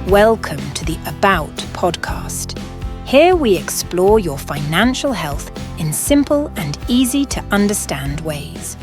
Welcome to the About podcast. Here we explore your financial health in simple and easy to understand ways.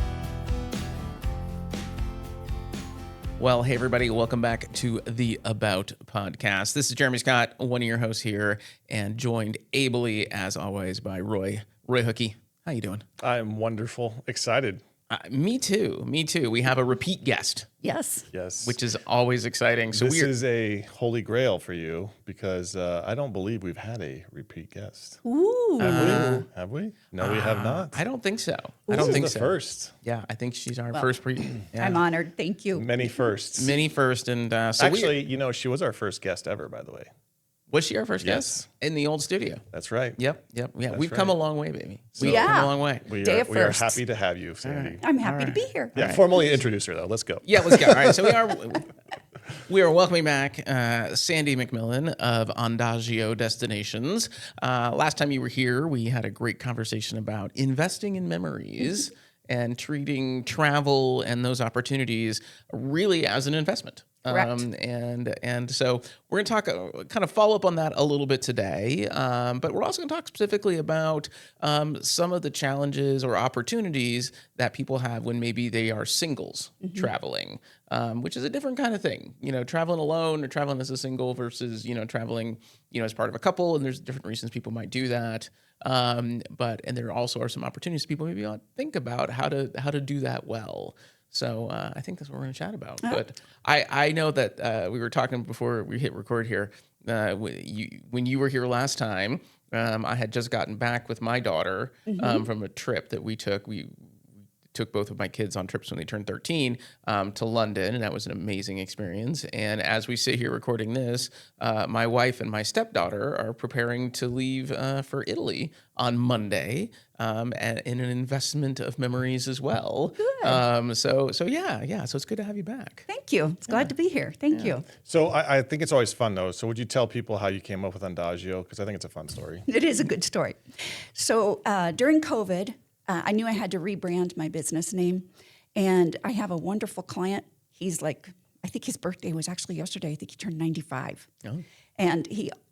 Well, hey everybody, welcome back to the About podcast. This is Jeremy Scott, one of your hosts here, and joined ably, as always, by Roy Hucke. How you doing? I'm wonderful. Excited. Me too. We have a repeat guest. Yes. Which is always exciting. So this is a holy grail for you because I don't believe we've had a repeat guest. Ooh. Have we? No, we have not. I don't think so. This is the first. Yeah, I think she's our first. Yeah. I'm honored. Thank you. Many firsts. Many first, and Actually, she was our first guest ever, by the way. Was she our first Yes. guest in the old studio? That's right. Yep. Yeah, we've come a long way, baby. We've Yeah. come a long way. We Day are, of we are firsts. happy to have you, Sandy. I'm happy to be here. Yeah, formally introduce her, though. Let's go. Yeah, let's go. All right, so we are welcoming back Sandy McMillan of Andagio Destinations. Last time you were here, we had a great conversation about investing in memories and treating travel and those opportunities really as an investment. Correct. And so we're going to talk, kind of follow up on that a little bit today, but we're also going to talk specifically about some of the challenges or opportunities that people have when maybe they are singles traveling, which is a different kind of thing. Traveling alone or traveling as a single versus, traveling, as part of a couple, and there's different reasons people might do that. And there also are some opportunities people maybe ought to think about how to do that well. So I think that's what we're going to chat about. But I know that we were talking before we hit record here. When you were here last time, I had just gotten back with my daughter from a trip that we took. We took both of my kids on trips when they turned 13 to London, and that was an amazing experience. And as we sit here recording this, my wife and my stepdaughter are preparing to leave for Italy on Monday, and in an investment of memories as well. Good. So it's good to have you back. Thank you. It's glad to be here. Thank you. So I think it's always fun, though. So would you tell people how you came up with Andagio? Because I think it's a fun story. It is a good story. So during COVID, I knew I had to rebrand my business name. And I have a wonderful client. He's I think his birthday was actually yesterday. I think he turned 95. Oh. And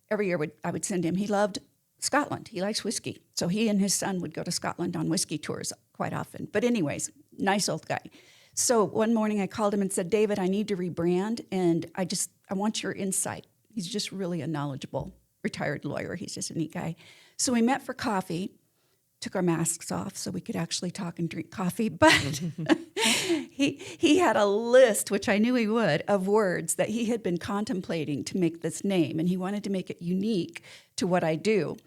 every year I would send him, he loved Scotland. He likes whiskey. So he and his son would go to Scotland on whiskey tours quite often. But anyways, nice old guy. So one morning I called him and said, David, I need to rebrand. And I want your insight. He's just really a knowledgeable retired lawyer. He's just a neat guy. So we met for coffee. Took our masks off so we could actually talk and drink coffee. But he had a list, which I knew he would, of words that he had been contemplating to make this name. And he wanted to make it unique to what I do.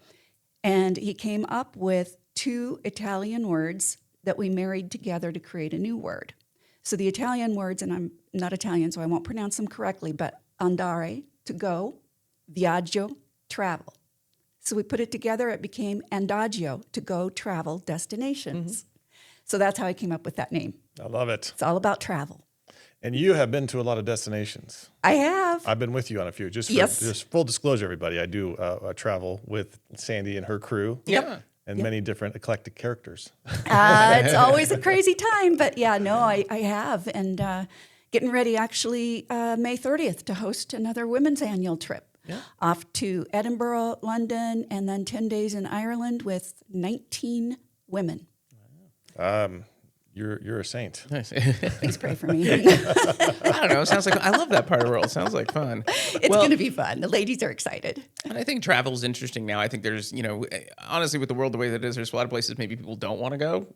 And he came up with 2 Italian words that we married together to create a new word. So the Italian words, and I'm not Italian, so I won't pronounce them correctly, but andare, to go, viaggio, travel. So we put it together, it became Andagio, to go travel destinations. So that's how I came up with that name. I love it. It's all about travel. And you have been to a lot of destinations. I have. I've been with you on a few. Just full disclosure, everybody, I do travel with Sandy and her crew. Yep. And many different eclectic characters. It's always a crazy time, but I have. And getting ready actually May 30th to host another women's annual trip. Yeah. Off to Edinburgh, London, and then 10 days in Ireland with 19 women. You're a saint. Nice. Please pray for me. I don't know. It sounds like I love that part of the world. It sounds like fun. It's going to be fun. The ladies are excited. And I think travel is interesting now. I think there's, honestly, with the world the way that it is, there's a lot of places maybe people don't want to go.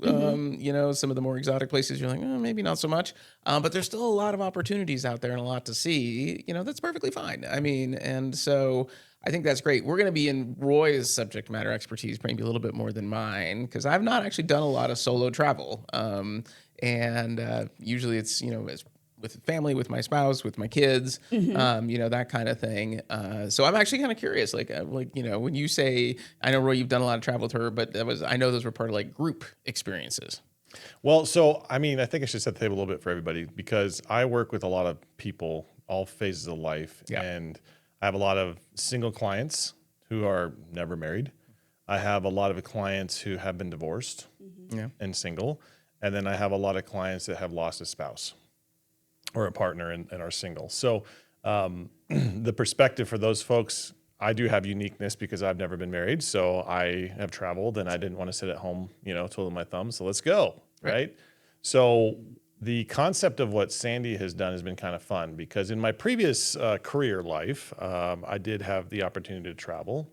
Some of the more exotic places, you're like, maybe not so much. But there's still a lot of opportunities out there and a lot to see. That's perfectly fine. I mean, and so I think that's great. We're going to be in Roy's subject matter expertise, maybe a little bit more than mine, because I've not actually done a lot of solo travel. Usually it's, it's with family, with my spouse, with my kids, that kind of thing. So I'm actually kind of curious, when you say, I know, Roy, you've done a lot of travel with her, but I know those were part of group experiences. Well, so, I think I should set the table a little bit for everybody because I work with a lot of people, all phases of life. Yeah. And I have a lot of single clients who are never married. I have a lot of clients who have been divorced and single. And then I have a lot of clients that have lost a spouse or a partner and are single. So The perspective for those folks, I do have uniqueness because I've never been married. So I have traveled and I didn't want to sit at home, twiddling my thumbs. So let's go. Right. So the concept of what Sandy has done has been kind of fun because in my previous career life, I did have the opportunity to travel.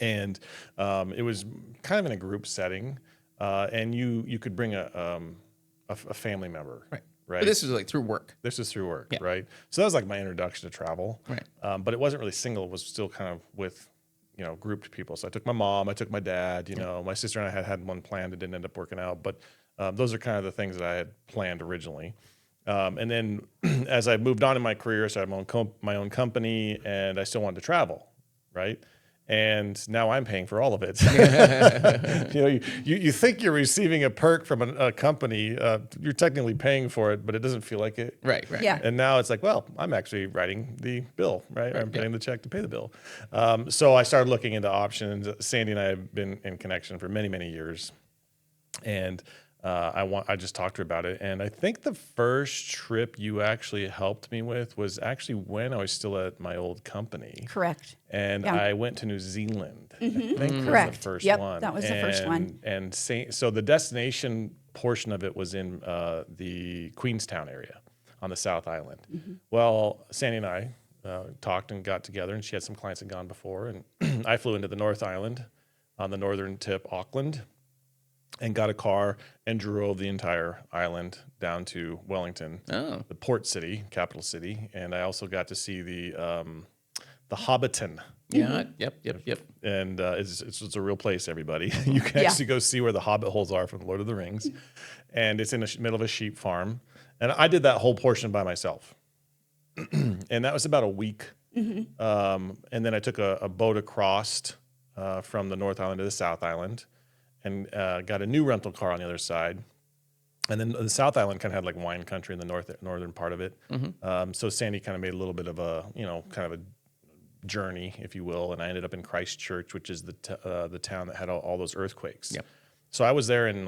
And it was kind of in a group setting. And you could bring a family member. Right. But this is like through work. This is through work, right? So that was like my introduction to travel. Right. But it wasn't really single. It was still kind of with, grouped people. So I took my mom, I took my dad, my sister and I had one planned. It didn't end up working out. But those are kind of the things that I had planned originally. And then as I moved on in my career, so I had my own company and I still wanted to travel, right? And now I'm paying for all of it. You think you're receiving a perk from a company. You're technically paying for it, but it doesn't feel like it. Right. Yeah. And now it's like, well, I'm actually writing the bill, right? I'm paying the check to pay the bill. So I started looking into options. Sandy and I have been in connection for many, many years. And I just talked to her about it. And I think the first trip you actually helped me with was actually when I was still at my old company. Correct. And I went to New Zealand. I think Correct. was the first Yep, one. that was the first one. And so the destination portion of it was in the Queenstown area on the South Island. Well, Sandy and I talked and got together, and she had some clients that had gone before. And I flew into the North Island on the northern tip, Auckland, and got a car and drove the entire island down to Wellington, the port city, capital city. And I also got to see the Hobbiton. Yeah. Yep. And it's a real place, everybody. You can actually go see where the Hobbit holes are from the Lord of the Rings. And it's in the middle of a sheep farm. And I did that whole portion by myself. And that was about a week. And then I took a boat across from the North Island to the South Island. And got a new rental car on the other side. And then the South Island kind of had like wine country in the northern part of it. So Sandy kind of made a little bit of a, kind of a journey, if you will. And I ended up in Christchurch, which is the town that had all those earthquakes. Yep. So I was there in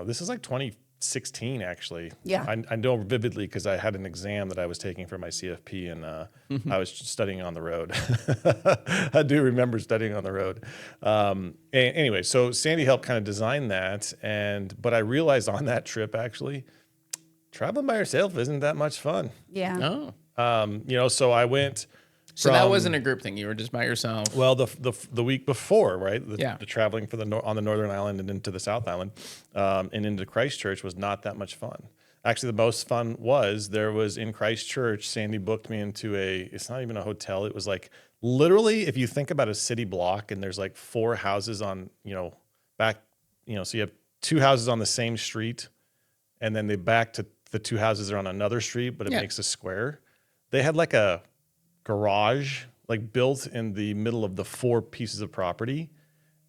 this is like 2016, actually. Yeah. I know vividly because I had an exam that I was taking for my CFP and I was studying on the road. I do remember studying on the road. Anyway, so Sandy helped kind of design that. But I realized on that trip, actually, traveling by yourself isn't that much fun. Yeah. Oh. So I went. So that wasn't a group thing. You were just by yourself. Well, the week before, right? The traveling on the Northern Island and into the South Island and into Christchurch was not that much fun. Actually, the most fun was in Christchurch, Sandy booked me into it's not even a hotel. It was like literally, if you think about a city block and there's like 4 houses on, back, so you have 2 houses on the same street and then they back to the 2 houses are on another street, but it makes a square. They had like a garage like built in the middle of the 4 pieces of property,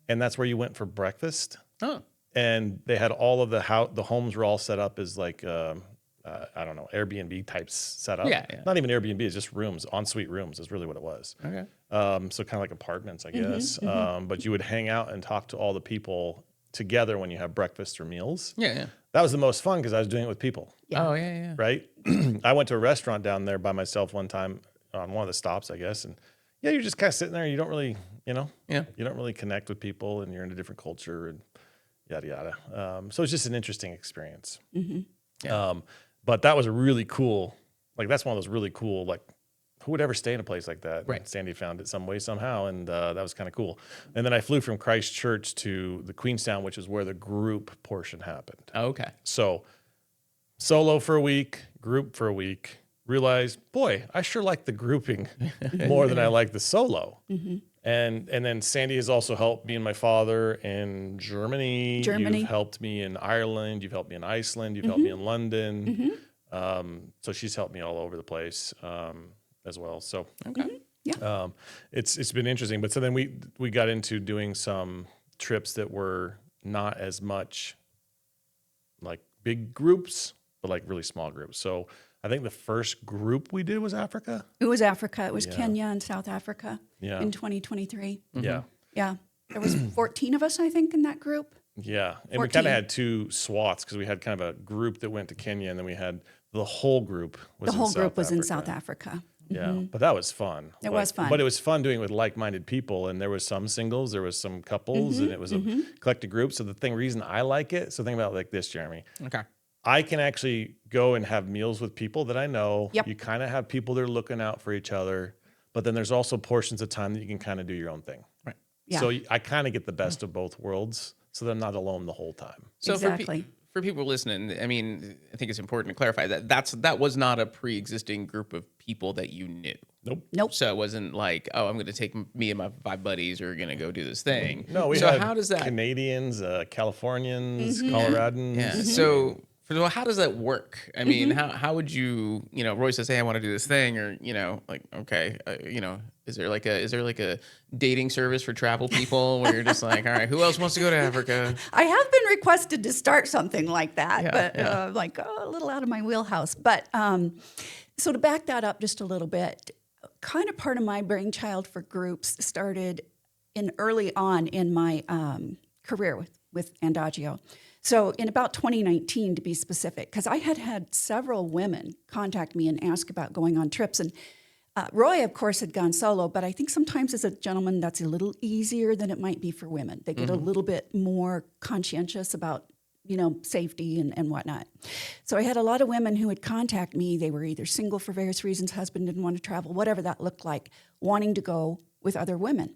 and that's where you went for breakfast. Oh, and they had all of the homes were all set up as like I don't know, Airbnb types set up. Yeah. Not even Airbnb, it's just rooms, ensuite rooms is really what it was. Okay. So kind of like apartments, I guess. But you would hang out and talk to all the people together when you have breakfast or meals. Yeah. That was the most fun because I was doing it with people. Yeah. Oh yeah. Right. I went to a restaurant down there by myself one time on one of the stops, I guess. And you're just kind of sitting there. You don't really, you don't really connect with people and you're in a different culture and yada, yada. So it's just an interesting experience. But that was a really cool, that's one of those really cool, who would ever stay in a place like that? Right. Sandy found it some way, somehow. And that was kind of cool. And then I flew from Christchurch to the Queenstown, which is where the group portion happened. Oh, okay. So solo for a week, group for a week. Realized, boy, I sure like the grouping more than I like the solo. And then Sandy has also helped me and my father in Germany. You've helped me in Ireland. You've helped me in Iceland. You've helped me in London. So she's helped me all over the place as well. So it's been interesting. But so then we got into doing some trips that were not as much like big groups, but like really small groups. So I think the first group we did was Africa. It was Africa. It was Kenya and South Africa in 2023. Yeah. Yeah. There was 14 of us, I think, in that group. Yeah. And 14. We kind of had 2 swaths because we had kind of a group that went to Kenya and then we had the whole group was in South Africa. in South Africa. Yeah, but that was fun. It was fun. But it was fun doing it with like-minded people, and there was some singles, there was some couples, and it was a collective group. So reason I like it, so think about it like this, Jeremy. Okay. I can actually go and have meals with people that I know. Yep. You kind of have people that are looking out for each other, but then there's also portions of time that you can kind of do your own thing. Right. Yeah. So I kind of get the best of both worlds, so that I'm not alone the whole time. So Exactly. for people listening, I mean, I think it's important to clarify that was not a pre-existing group of people that you knew. Nope. So it wasn't like, oh, I'm going to take me and my 5 buddies are going to go do this thing. No, we so had how does that? Canadians, Californians, Coloradans. Yeah. So first of all, how does that work? I mean, how would you Roy says, hey, I want to do this thing, or like, okay, is there like a dating service for travel people where you're just like, all right, who else wants to go to Africa? I have been requested to start something like that, Yeah, but yeah. a little out of my wheelhouse. But so to back that up just a little bit, kind of part of my brainchild for groups started early on in my career with Andagio. So in about 2019, to be specific, because I had several women contact me and ask about going on trips. And Roy, of course, had gone solo, but I think sometimes as a gentleman, that's a little easier than it might be for women. They get a little bit more conscientious about, safety and whatnot. So I had a lot of women who would contact me. They were either single for various reasons, husband didn't want to travel, whatever that looked like, wanting to go with other women.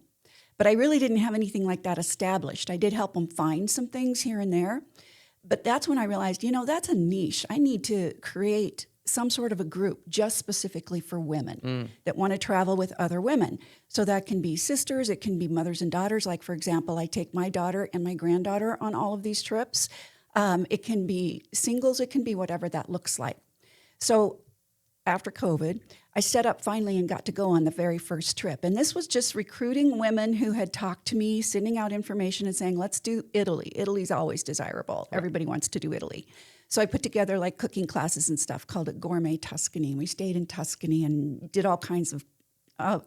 But I really didn't have anything like that established. I did help them find some things here and there. But that's when I realized, that's a niche. I need to create some sort of a group just specifically for women that want to travel with other women. So that can be sisters, it can be mothers and daughters. Like, for example, I take my daughter and my granddaughter on all of these trips. It can be singles, it can be whatever that looks like. So after COVID, I set up finally and got to go on the very first trip. And this was just recruiting women who had talked to me, sending out information and saying, let's do Italy. Italy's always desirable. Right. Everybody wants to do Italy. So I put together like cooking classes and stuff, called it Gourmet Tuscany. We stayed in Tuscany and did all kinds of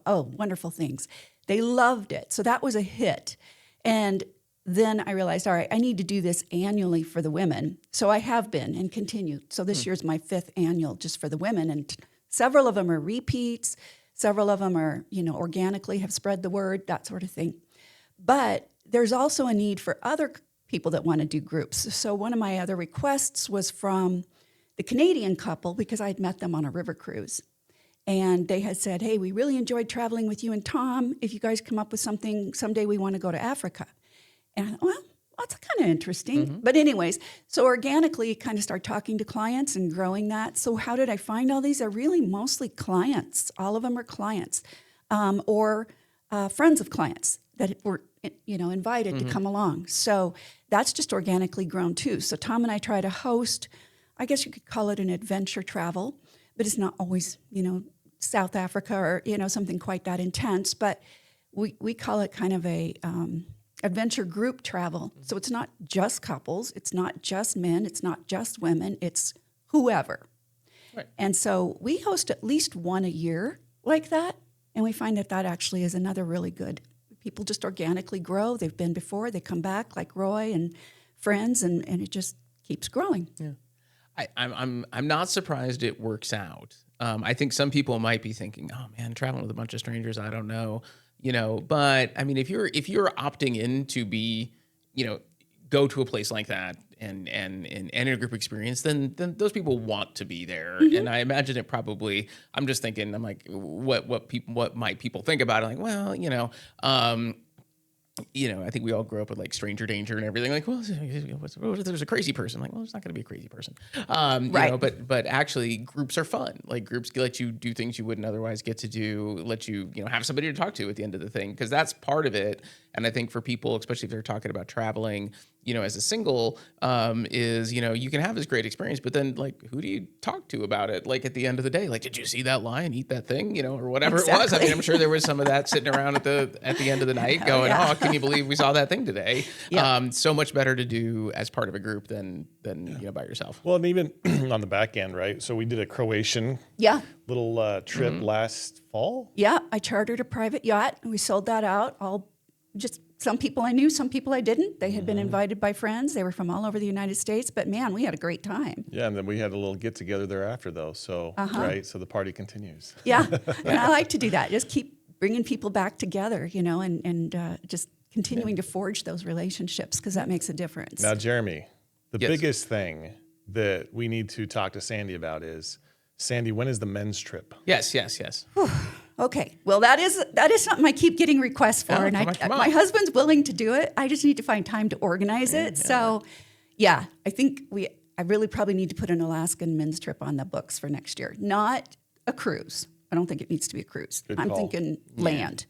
wonderful things. They loved it. So that was a hit. And then I realized, all right, I need to do this annually for the women. So I have been and continue. So this year's my 5th annual just for the women. And several of them are repeats. Several of them are, organically have spread the word, that sort of thing. But there's also a need for other people that want to do groups. So one of my other requests was from the Canadian couple, because I had met them on a river cruise. And they had said, hey, we really enjoyed traveling with you and Tom. If you guys come up with something, someday we want to go to Africa. And I thought, well, that's kind of interesting. But anyways, so organically kind of start talking to clients and growing that. So how did I find all these? They're really mostly clients. All of them are clients or friends of clients that were, invited to come along. So that's just organically grown too. So Tom and I try to host, I guess you could call it an adventure travel, but it's not always, South Africa or, something quite that intense. But we call it kind of a adventure group travel. So it's not just couples, it's not just men, it's not just women, it's whoever. Right. And so we host at least one a year like that, and we find that actually is another really good. People just organically grow. They've been before, they come back like Roy and friends, and it just keeps growing. Yeah. I'm not surprised it works out. I think some people might be thinking, oh man, traveling with a bunch of strangers, I don't know. But I mean, if you're opting in to be, go to a place like that and a group experience, then those people want to be there. And I imagine it probably, I'm just thinking, I'm like, what might people think about it? Like, well, I think we all grew up with like stranger danger and everything. Like, well, there's a crazy person. Like, well, there's not going to be a crazy person. Right. But actually groups are fun. Like groups let you do things you wouldn't otherwise get to do, let you, have somebody to talk to at the end of the thing. Cause that's part of it. And I think for people, especially if they're talking about traveling, as a single, is, you can have this great experience, but then like, who do you talk to about it? Like at the end of the day, like, did you see that lion eat that thing, or whatever it was? I mean, I'm sure there was some of that sitting around at the end of the night going, oh, can you believe we saw that thing today? Yep. So much better to do as part of a group than by yourself. Well, and even on the back end, right? So we did a Croatian little trip last fall. Yeah, I chartered a private yacht and we sold that out all just Some people I knew, some people I didn't. They had been invited by friends. They were from all over the United States. But man, we had a great time. Yeah, and then we had a little get together thereafter, though. So right, so the party continues. Yeah, and I like to do that. Just keep bringing people back together, and just continuing to forge those relationships because that makes a difference. Now, Jeremy, the Yes. biggest thing that we need to talk to Sandy about is, Sandy, when is the men's trip? Yes. Okay, well that is something I keep getting requests for, Oh, and come on. my husband's willing to do it. I just need to find time to organize it. So, yeah, I think I really probably need to put an Alaskan men's trip on the books for next year. Not a cruise. I don't think it needs to be a cruise. Good I'm call. thinking land,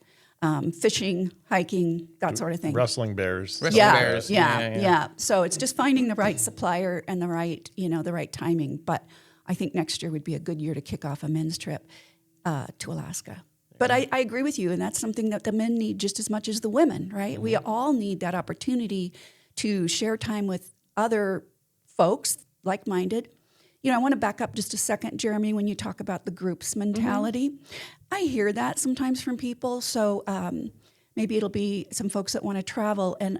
fishing, hiking, that sort of thing. Rustling bears. Bears. Yeah. So it's just finding the right supplier and the right timing. But I think next year would be a good year to kick off a men's trip to Alaska. But I agree with you, and that's something that the men need just as much as the women, right? We all need that opportunity to share time with other folks, like-minded. I want to back up just a second, Jeremy, when you talk about the groups mentality. I hear that sometimes from people. So maybe it'll be some folks that want to travel, and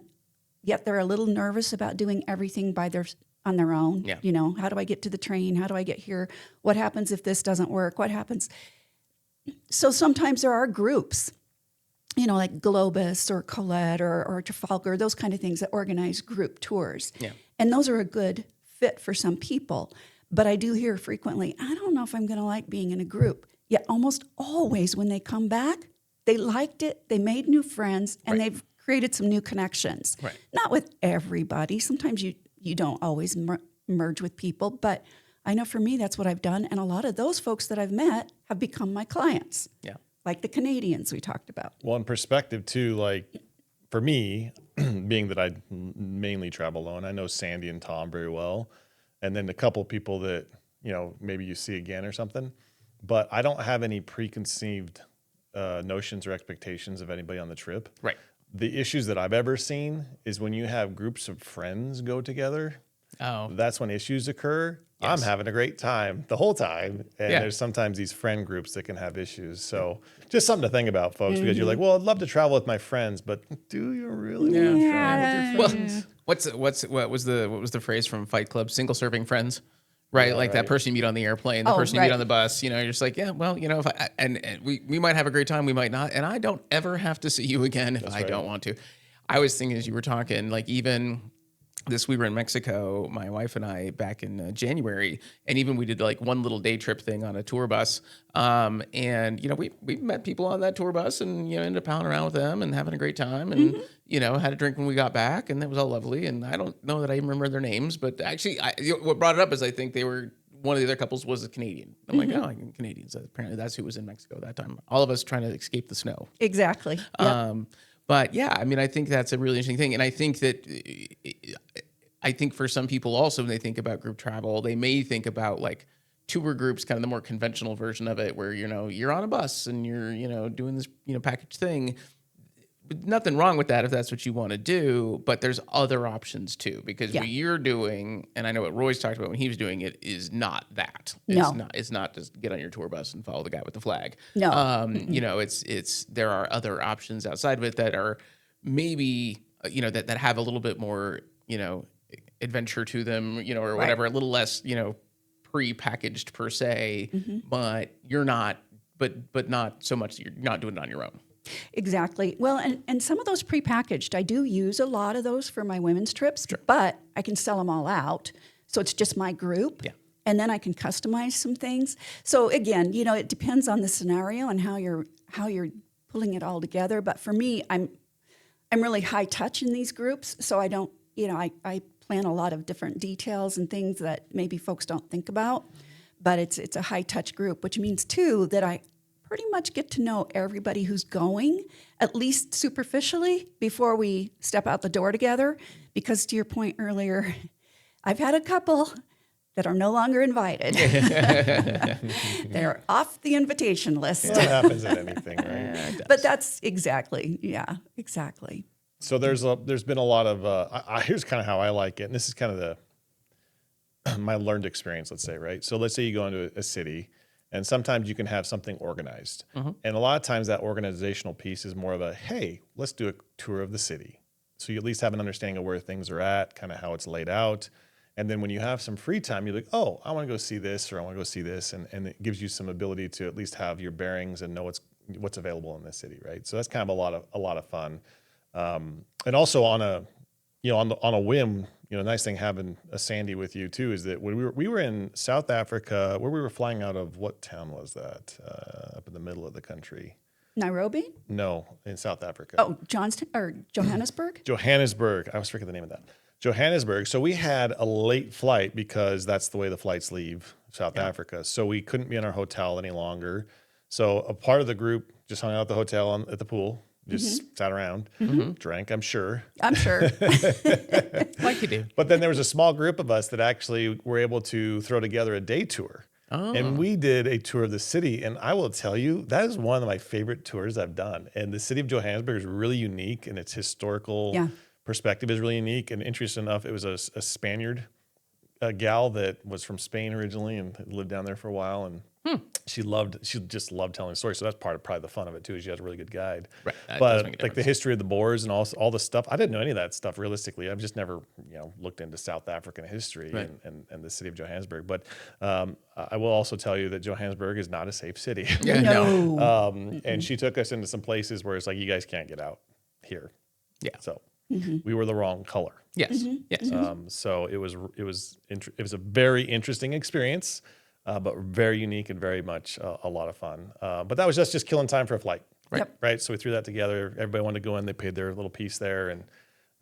yet they're a little nervous about doing everything on their own. Yeah. How do I get to the train? How do I get here? What happens if this doesn't work? What happens? So sometimes there are groups, like Globus or Colette or Trafalgar, those kind of things that organize group tours. Yeah. And those are a good fit for some people. But I do hear frequently, I don't know if I'm going to like being in a group. Yet almost always when they come back, they liked it, they made new friends, and they've created some new connections. Right. Not with everybody. Sometimes you don't always merge with people, but I know for me that's what I've done. And a lot of those folks that I've met have become my clients. Yeah. Like the Canadians we talked about. Well, in perspective, too, like for me, being that I mainly travel alone, I know Sandy and Tom very well. And then a couple people that, maybe you see again or something. But I don't have any preconceived notions or expectations of anybody on the trip. Right. The issues that I've ever seen is when you have groups of friends go together. Oh. That's when issues occur. Yes. I'm having a great time the whole time. And Yeah. there's sometimes these friend groups that can have issues. So just something to think about, folks, because you're like, well, I'd love to travel with my friends, but do you really want to travel with your friends? What was the phrase from Fight Club? Single serving friends, right? Like that right. person you meet on the airplane, the person you right. meet on the bus. You're just like, yeah, well, if and we might have a great time, we might not, and I don't ever have to see you again if I don't want to. I was thinking as you were talking, like even we were in Mexico, my wife and I, back in January, and even we did like one little day trip thing on a tour bus. And we met people on that tour bus, and ended up pounding around with them and having a great time, and had a drink when we got back, and that was all lovely. And I don't know that I even remember their names, but actually, what brought it up is I think they were one of the other couples was a Canadian. I'm like, oh, Canadians. Apparently, that's who was in Mexico that time. All of us trying to escape the snow. Exactly. Yep. But yeah, I think that's a really interesting thing. And I think for some people also, when they think about group travel, they may think about like tour groups, kind of the more conventional version of it, where, you're on a bus and you're, doing this, package thing. But nothing wrong with that if that's what you want to do, but there's other options too, because what you're doing, and I know what Roy's talked about when he was doing it, is not that. It's not just get on your tour bus and follow the guy with the flag. No. It's there are other options outside of it that are maybe, that have a little bit more, adventure to them, or whatever, a little less, pre-packaged per se, but you're not, but not so much, you're not doing it on your own. Exactly. Well, and some of those prepackaged, I do use a lot of those for my women's trips, but I can sell them all out. So it's just my group. Yeah. And then I can customize some things. So again, it depends on the scenario and how you're pulling it all together. But for me, I'm really high touch in these groups. So I don't, I plan a lot of different details and things that maybe folks don't think about. But it's a high touch group, which means too that I pretty much get to know everybody who's going, at least superficially, before we step out the door together. Because to your point earlier, I've had a couple that are no longer invited. They're off the invitation list. Well, that happens in anything, right? But that's exactly. So there's been a lot of, here's kind of how I like it. And this is kind of my learned experience, let's say, right? So let's say you go into a city And sometimes you can have something organized. And a lot of times that organizational piece is more of a, hey, let's do a tour of the city. So you at least have an understanding of where things are at, kind of how it's laid out. And then when you have some free time, you're like, oh, I want to go see this, or I want to go see this. And it gives you some ability to at least have your bearings and know what's available in the city, right? So that's kind of a lot of fun. And also on a whim, nice thing having a Sandy with you too is that when we were in South Africa, where we were flying out of, what town was that? Up in the middle of the country. Nairobi? No, in South Africa. Oh, Johnston or Johannesburg? Johannesburg. I was forgetting the name of that. Johannesburg. So we had a late flight because that's the way the flights leave South Africa. So we couldn't be in our hotel any longer. So a part of the group just hung out at the hotel at the pool. Just sat around, drank, I'm sure. I'm sure. Like you do. But then there was a small group of us that actually were able to throw together a day tour. Oh. And we did a tour of the city. And I will tell you, that is one of my favorite tours I've done. And the city of Johannesburg is really unique, and its historical perspective is really unique. And interesting enough, it was a Spaniard, a gal that was from Spain originally and had lived down there for a while. And she just loved telling stories. So that's probably the fun of it too, is she has a really good guide. Right. But like the history of the Boers and all the stuff, I didn't know any of that stuff realistically. I've just never, looked into South African history and the city of Johannesburg. But I will also tell you that Johannesburg is not a safe city. Yeah, No. And she took us into some places where it's like, you guys can't get out here. Yeah. So we were the wrong color. Yes. Yes. So it was a very interesting experience. But very unique and very much a lot of fun. But that was just killing time for a flight, right? So we threw that together. Everybody wanted to go in. They paid their little piece there, and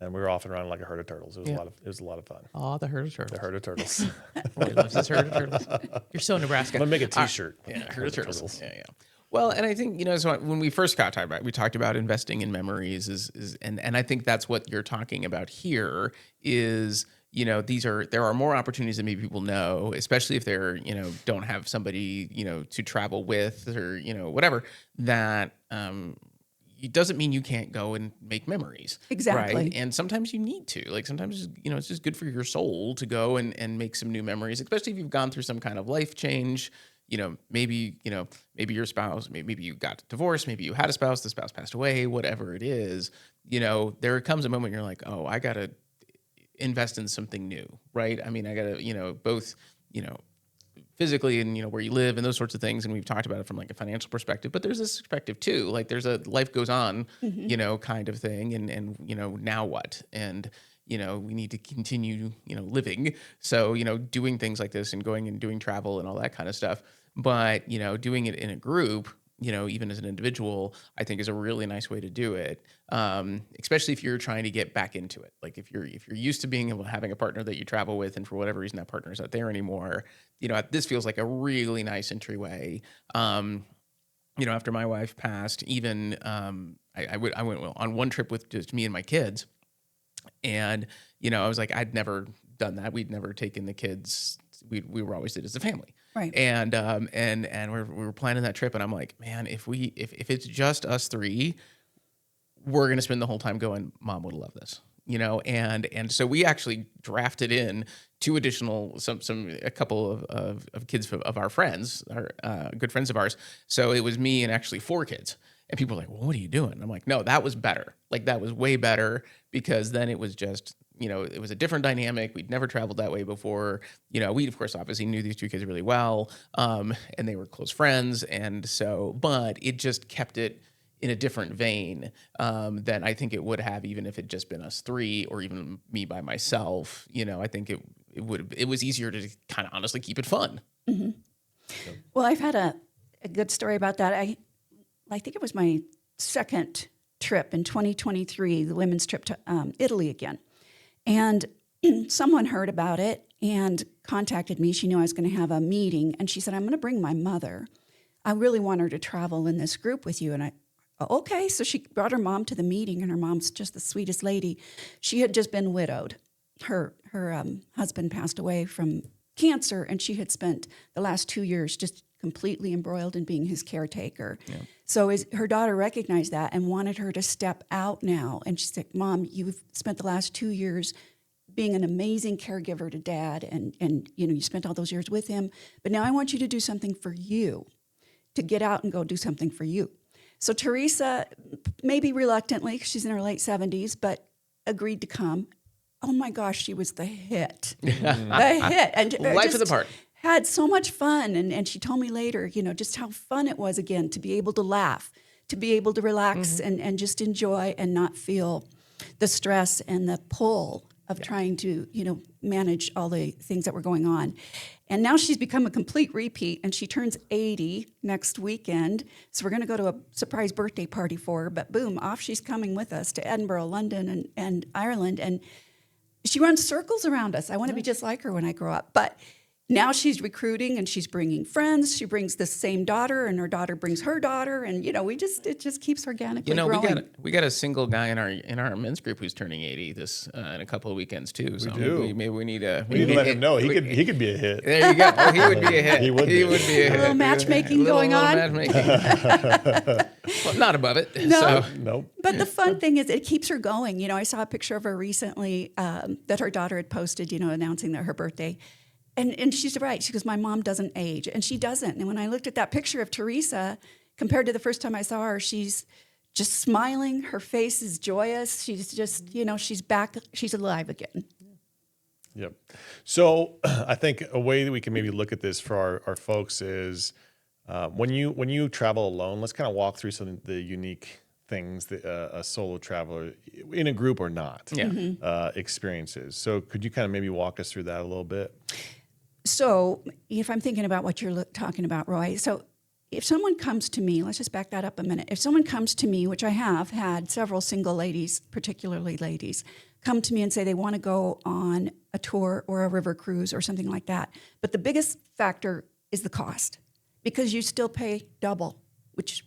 we were off and running like a herd of turtles. It was a lot of fun. Oh, the herd of turtles. The herd of turtles. Everybody loves this herd of turtles. You're so Nebraska. I'm gonna make a T-shirt. Herd of turtles. Yeah. Well, and I think so when we first got talking about, we talked about investing in memories, and I think that's what you're talking about here is. There are more opportunities than maybe people know, especially if they're, don't have somebody, to travel with or, whatever, that it doesn't mean you can't go and make memories. Exactly. Right? And sometimes you need to. Like sometimes, it's just good for your soul to go and make some new memories, especially if you've gone through some kind of life change. Maybe your spouse, maybe you got divorced, maybe you had a spouse, the spouse passed away, whatever it is, there comes a moment you're like, oh, I got to invest in something new, right? I mean, I gotta, both, physically and, where you live and those sorts of things. And we've talked about it from like a financial perspective, but there's this perspective too. Like there's a life goes on, kind of thing. And, now what? And, we need to continue, living. So, doing things like this and going and doing travel and all that kind of stuff. But, doing it in a group, even as an individual, I think is a really nice way to do it. Especially if you're trying to get back into it. Like if you're used to being able to having a partner that you travel with, and for whatever reason that partner is not there anymore, this feels like a really nice entryway. After my wife passed, even I went on one trip with just me and my kids, and I was like, I'd never done that. We'd never taken the kids. We were always did as a family. Right. And we were planning that trip, and I'm like, man, if it's just us three, we're going to spend the whole time going, Mom would love this, and so we actually drafted in two additional, a couple of kids of our friends, our good friends of ours. So it was me and actually 4 kids. And people were like, well, what are you doing? I'm like, no, that was better. Like that was way better, because then it was just, it was a different dynamic. We'd never traveled that way before. We of course obviously knew these 2 kids really well, and they were close friends. And so, but it just kept it in a different vein than I think it would have, even if it just been us 3 or even me by myself. I think it was easier to kind of honestly keep it fun. Mm-hmm. Well, I've had a good story about that. I think it was my second trip in 2023, the women's trip to Italy again. And someone heard about it and contacted me. She knew I was going to have a meeting, and she said, I'm going to bring my mother. I really want her to travel in this group with you. And okay. So she brought her mom to the meeting, and her mom's just the sweetest lady. She had just been widowed. Her husband passed away from cancer, and she had spent the last 2 years just completely embroiled in being his caretaker. Yeah. So her daughter recognized that and wanted her to step out now. And she said, Mom, you've spent the last 2 years being an amazing caregiver to Dad, and you spent all those years with him, but now I want you to do something for you, to get out and go do something for you. So Teresa, maybe reluctantly, 'cause she's in her late 70s, but agreed to come. Oh my gosh, she was the hit. The hit. And Life of the part. Had so much fun. And she told me later, just how fun it was again to be able to laugh, to be able to relax and just enjoy and not feel the stress and the pull of trying to, manage all the things that were going on. And now she's become a complete repeat, and she turns 80 next weekend. So we're going to go to a surprise birthday party for her. But boom, off she's coming with us to Edinburgh, London, and Ireland. And she runs circles around us. I want to be just like her when I grow up. But now she's recruiting and she's bringing friends. She brings the same daughter, and her daughter brings her daughter, and it just keeps organically growing. We got a single guy in our men's group who's turning 80 this in a couple of weekends too. So maybe we need to let him know he could be a hit. There you go. Oh, he would be a hit. He would be a hit. A little matchmaking going on. Well, not above it. No. So. Nope. But the fun thing is it keeps her going. I saw a picture of her recently that her daughter had posted, announcing that her birthday. And she's right. She goes, my mom doesn't age. And she doesn't. And when I looked at that picture of Teresa, compared to the first time I saw her, she's just smiling. Her face is joyous. She's just, she's back. She's alive again. Yep. So I think a way that we can maybe look at this for our folks is when you travel alone, let's kind of walk through some of the unique things that a solo traveler in a group or not experiences. So could you kind of maybe walk us through that a little bit? So if I'm thinking about what you're talking about, Roy, so if someone comes to me, let's just back that up a minute. If someone comes to me, which I have had several single ladies, particularly ladies, come to me and say they want to go on a tour or a river cruise or something like that. But the biggest factor is the cost, because you still pay double, which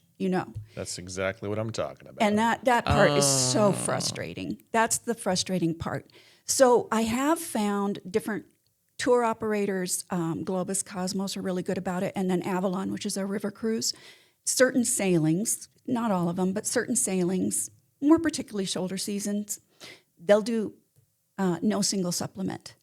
That's exactly what I'm talking about. And that part is so frustrating. That's the frustrating part. So I have found different tour operators, Globus, Cosmos are really good about it, and then Avalon, which is our river cruise. Certain sailings, not all of them, but certain sailings, more particularly shoulder seasons, they'll do no single supplement.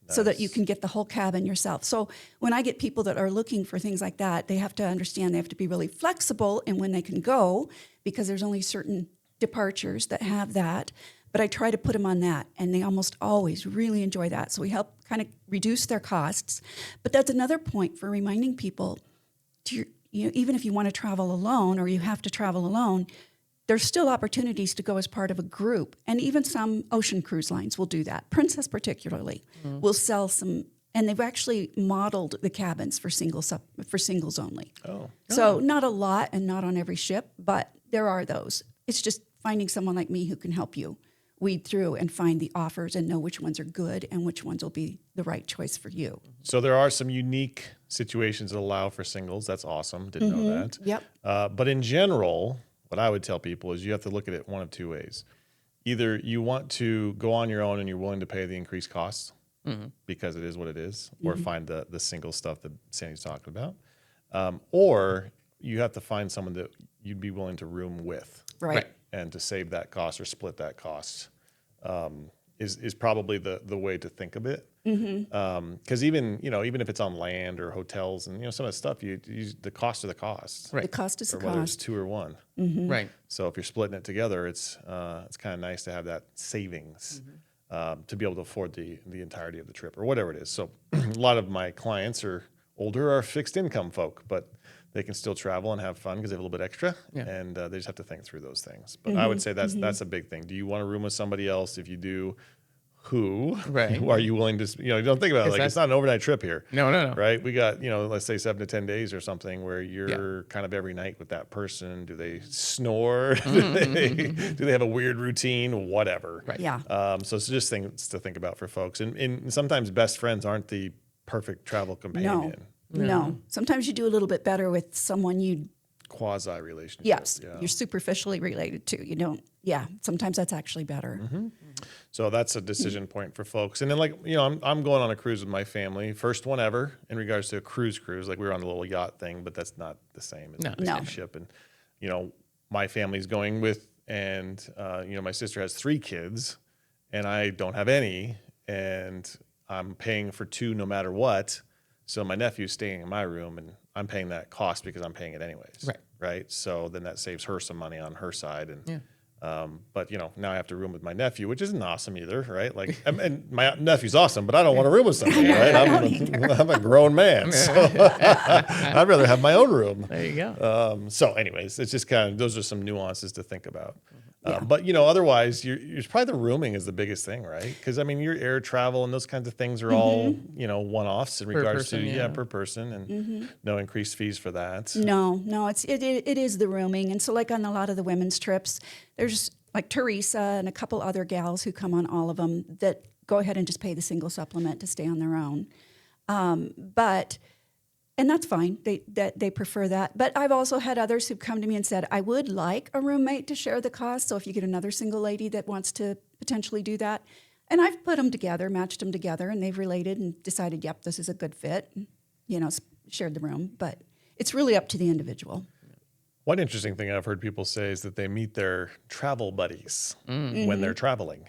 Nice. So that you can get the whole cabin yourself. So when I get people that are looking for things like that, they have to understand they have to be really flexible in when they can go, because there's only certain departures that have that. But I try to put them on that, and they almost always really enjoy that. So we help kind of reduce their costs. But that's another point for reminding people, even if you want to travel alone or you have to travel alone, there's still opportunities to go as part of a group. And even some ocean cruise lines will do that. Princess particularly will sell some, and they've actually modeled the cabins for singles only. Oh. So not a lot and not on every ship, but there are those. It's just finding someone like me who can help you weed through and find the offers and know which ones are good and which ones will be the right choice for you. So there are some unique situations that allow for singles. That's awesome. Didn't know that. Yep. But in general, what I would tell people is you have to look at it one of two ways. Either you want to go on your own and you're willing to pay the increased costs because it is what it is, or find the single stuff that Sandy's talking about. Or you have to find someone that you'd be willing to room with. Right. And to save that cost or split that cost is probably the way to think of it. Because even if it's on land or hotels and some of that stuff, the cost of the cost. Right. The cost is the whether it's cost. two or one. Right. So if you're splitting it together, it's kind of nice to have that savings to be able to afford the entirety of the trip or whatever it is. So a lot of my clients are older, are fixed income folk, but they can still travel and have fun because they have a little bit extra, and they just have to think through those things. But I would say that's a big thing. Do you want to room with somebody else? If you do, who? Right. Who are you willing to? Don't think about it like it's not an overnight trip here. No. Right? We got let's say 7 to 10 days or something where you're kind of every night with that person. Do they snore? Do they have a weird routine? Whatever. Right. Yeah. So it's just things to think about for folks, and sometimes best friends aren't the perfect travel companion. No. Sometimes you do a little bit better with someone you Quasi relationship. Yes, you're superficially related to. You don't. Yeah, sometimes that's actually better. So that's a decision point for folks. And then I'm going on a cruise with my family, first one ever in regards to a cruise. Like we were on the little yacht thing, but that's not the same as a ship. And my family's going with, and my sister has 3 kids, and I don't have any. and I'm paying for 2 no matter what. So my nephew's staying in my room, and I'm paying that cost because I'm paying it anyways. Right. So then that saves her some money on her side. And but now I have to room with my nephew, which isn't awesome either, right? Like, and my nephew's awesome, but I don't want to room with somebody, right? I'm a grown man, so I'd rather have my own room. There you go. So, anyways, it's just kind of those are some nuances to think about. But otherwise, you're probably the rooming is the biggest thing, right? Because your air travel and those kinds of things are all one-offs in regards to per person, and no increased fees for that. No, it is the rooming, and so like on a lot of the women's trips, there's like Teresa and a couple other gals who come on all of them that go ahead and just pay the single supplement to stay on their own, and that's fine. They prefer that. But I've also had others who've come to me and said, I would like a roommate to share the cost. So if you get another single lady that wants to potentially do that, and I've put them together, matched them together, and they've related and decided, yep, this is a good fit, and, shared the room. But it's really up to the individual. One interesting thing I've heard people say is that they meet their travel buddies when they're traveling.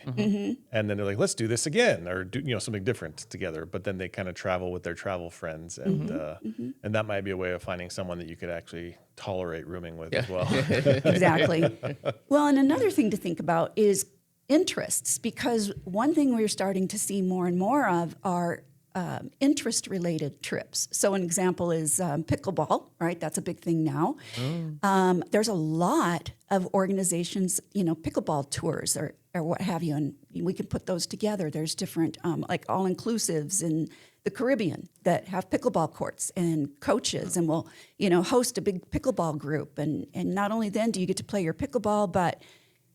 And then they're like, let's do this again, or do something different together. But then they kind of travel with their travel friends. And and that might be a way of finding someone that you could actually tolerate rooming with as well. Exactly. Well, and another thing to think about is interests, because one thing we're starting to see more and more of are interest-related trips. So an example is pickleball, right? That's a big thing now. There's a lot of organizations, pickleball tours or what have you, and we can put those together. There's different like all-inclusives in the Caribbean that have pickleball courts and coaches, and will host a big pickleball group. And not only then do you get to play your pickleball, but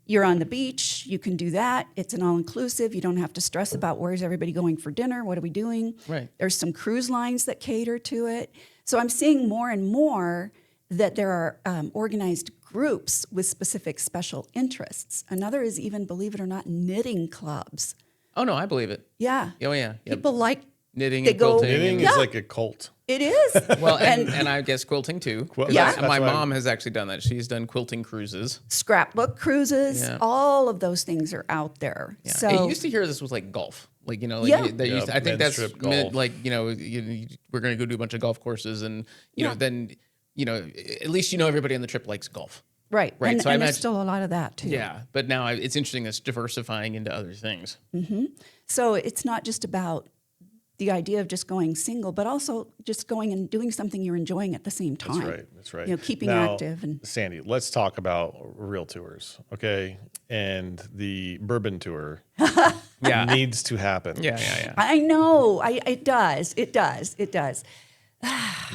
you're on the beach, you can do that. It's an all-inclusive. You don't have to stress about where's everybody going for dinner, what are we doing? Right. There's some cruise lines that cater to it. So I'm seeing more and more that there are organized groups with specific special interests. Another is even, believe it or not, knitting clubs. Oh, no, I believe it. Yeah. Oh, yeah. Yep. People like Knitting they and go- quilting. Knitting is like a cult. it is. Well, and I guess quilting too. 'Cause Yeah. my That's why- mom has actually done that. She's done quilting cruises. Scrapbook cruises, Yeah. all of those things are out there. Yeah. So I used to hear this was like golf. Like, Yeah. they used to, I think men's that's trip golf. we're going to go do a bunch of golf courses, and, then, at least everybody on the trip likes golf. right. Right, And, so I and there's imagine- still a lot of that too. Yeah. But now it's interesting that's diversifying into other things. So it's not just about the idea of just going single, but also just going and doing something you're enjoying at the same time. That's right. Keeping Now, active. And Sandy, let's talk about real tours, okay? And the bourbon tour Yeah. needs to happen. Yeah. I know, it does.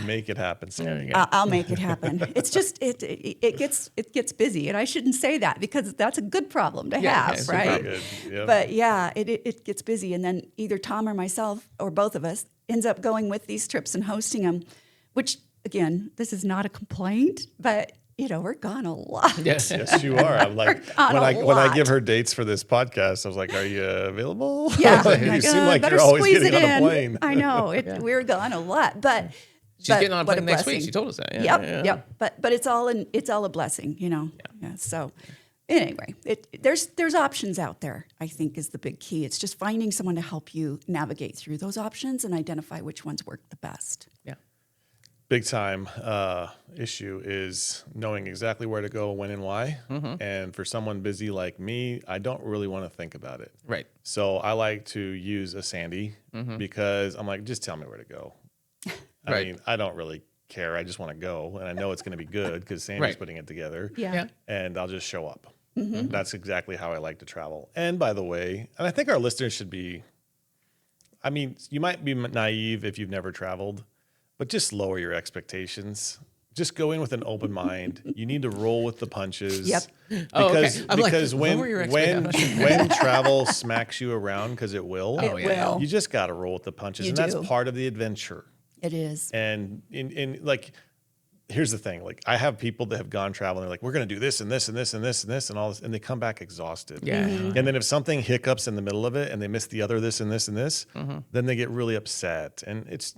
Make it happen, Sandy. There you go. I'll make it happen. It's just it gets busy, and I shouldn't say that because that's a good problem to Yeah, have, it's a right? Good. Yep. But yeah, it gets busy, and then either Tom or myself or both of us ends up going with these trips and hosting them. Which again, this is not a complaint, but we're gone a lot. Yes. Yes, you are. I'm like on when a I lot. give her dates for this podcast, I was like, "Are you available?" Yeah, you seem like better you're always squeeze getting it on a in. plane. I know we're gone a lot, but She's getting on a what plane next week. blessing. She told us that. Yeah, Yep, yeah. yep. But it's all a blessing, Yeah. So anyway, there's options out there. I think is the big key. It's just finding someone to help you navigate through those options and identify which ones work the best. Yeah. Big time issue is knowing exactly where to go, when, and why. And for someone busy like me, I don't really want to think about it. Right. So I like to use a Sandy because I'm like, just tell me where to go. I Right. mean, I don't really care. I just want to go, and I know it's going to be good because Sandy's Right. putting it together. Yeah. And I'll just show up. That's exactly how I like to travel. And by the way, and I think our listeners should be, I mean, you might be naive if you've never traveled, but just lower your expectations. Just go in with an open mind. You need to roll with the punches. Yep. Oh, okay. Because, I'm like, because lower your when travel smacks you around, because it will, It will. you just got to roll with the punches. You And do. that's part of the adventure. It is. And in like, here's the thing. Like, I have people that have gone traveling. They're like, we're going to do this and this and this and this and this and all this. And they come back exhausted. Yeah. And then if something hiccups in the middle of it and they miss the other this and this and this, then they get really upset. And it's